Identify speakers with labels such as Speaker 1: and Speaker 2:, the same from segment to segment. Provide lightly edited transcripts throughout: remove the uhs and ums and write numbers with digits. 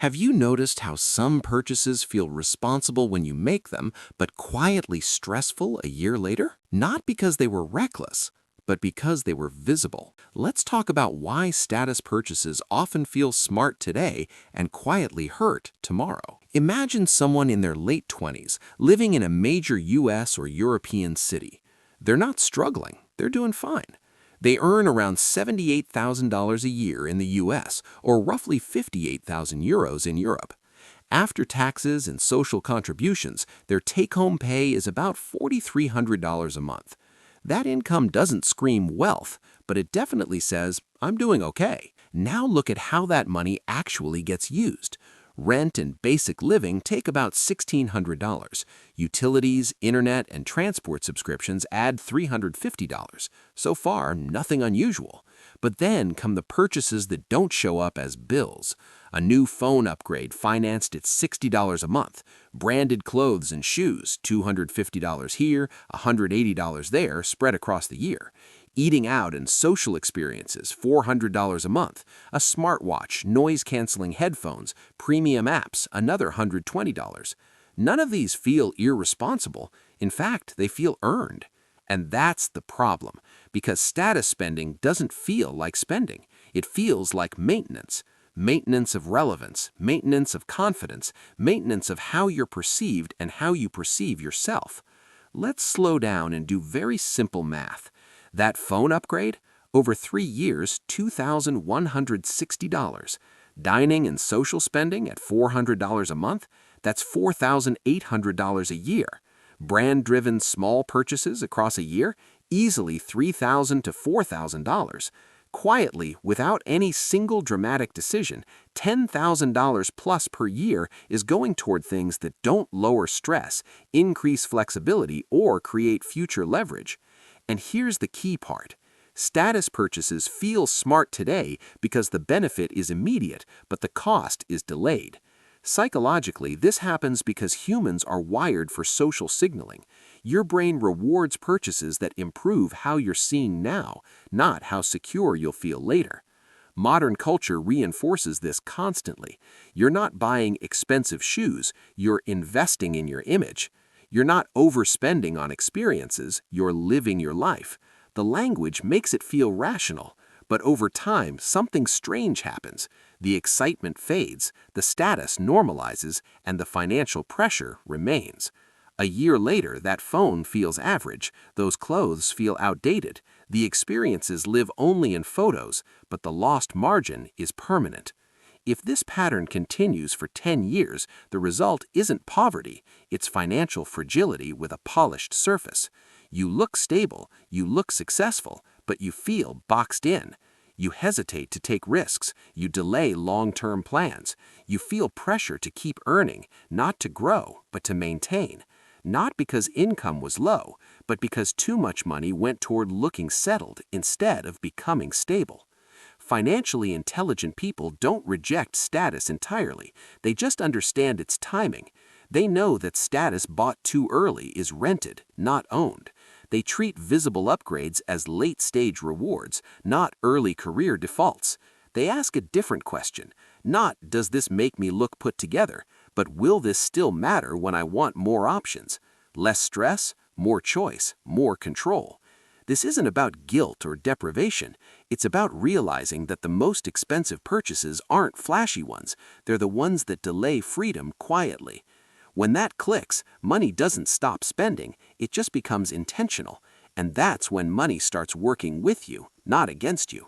Speaker 1: Have you noticed how some purchases feel responsible when you make them, but quietly stressful a year later? Not because they were reckless, but because they were visible. Let's talk about why status purchases often feel smart today and quietly hurt tomorrow. Imagine someone in their late 20s living in a major US or European city. They're not struggling, they're doing fine. They earn around $78,000 a year in the US, or roughly 58,000 euros in Europe. After taxes and social contributions, their take-home pay is about $4,300 a month. That income doesn't scream wealth, but it definitely says, I'm doing okay. Now look at how that money actually gets used. Rent and basic living take about $1,600. Utilities, internet, and transport subscriptions add $350. So far, nothing unusual. But then come the purchases that don't show up as bills. A new phone upgrade financed at $60 a month. Branded clothes and shoes, $250 here, $180 there, spread across the year. Eating out and social experiences, $400 a month. A smartwatch, noise-canceling headphones, premium apps, another $120. None of these feel irresponsible. In fact, they feel earned. And that's the problem, because status spending doesn't feel like spending. It feels like maintenance. Maintenance of relevance, maintenance of confidence, maintenance of how you're perceived and how you perceive yourself. Let's slow down and do very simple math. That phone upgrade? Over 3 years, $2,160. Dining and social spending at $400 a month? That's $4,800 a year. Brand-driven small purchases across a year? Easily $3,000 to $4,000. Quietly, without any single dramatic decision, $10,000 plus per year is going toward things that don't lower stress, increase flexibility, or create future leverage. And here's the key part. Status purchases feel smart today because the benefit is immediate, but the cost is delayed. Psychologically, this happens because humans are wired for social signaling. Your brain rewards purchases that improve how you're seen now, not how secure you'll feel later. Modern culture reinforces this constantly. You're not buying expensive shoes, you're investing in your image. You're not overspending on experiences, you're living your life. The language makes it feel rational, but over time, something strange happens. The excitement fades, the status normalizes, and the financial pressure remains. A year later, that phone feels average, those clothes feel outdated, the experiences live only in photos, but the lost margin is permanent. If this pattern continues for 10 years, the result isn't poverty, it's financial fragility with a polished surface. You look stable, you look successful, but you feel boxed in. You hesitate to take risks, you delay long-term plans. You feel pressure to keep earning, not to grow, but to maintain. Not because income was low, but because too much money went toward looking settled instead of becoming stable. Financially intelligent people don't reject status entirely, they just understand its timing. They know that status bought too early is rented, not owned. They treat visible upgrades as late-stage rewards, not early career defaults. They ask a different question, not does this make me look put together, but will this still matter when I want more options? Less stress, more choice, more control. This isn't about guilt or deprivation. It's about realizing that the most expensive purchases aren't flashy ones. They're the ones that delay freedom quietly. When that clicks, money doesn't stop spending, it just becomes intentional. And that's when money starts working with you, not against you.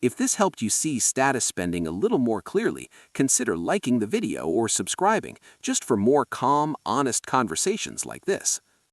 Speaker 1: If this helped you see status spending a little more clearly, consider liking the video or subscribing, just for more calm, honest conversations like this.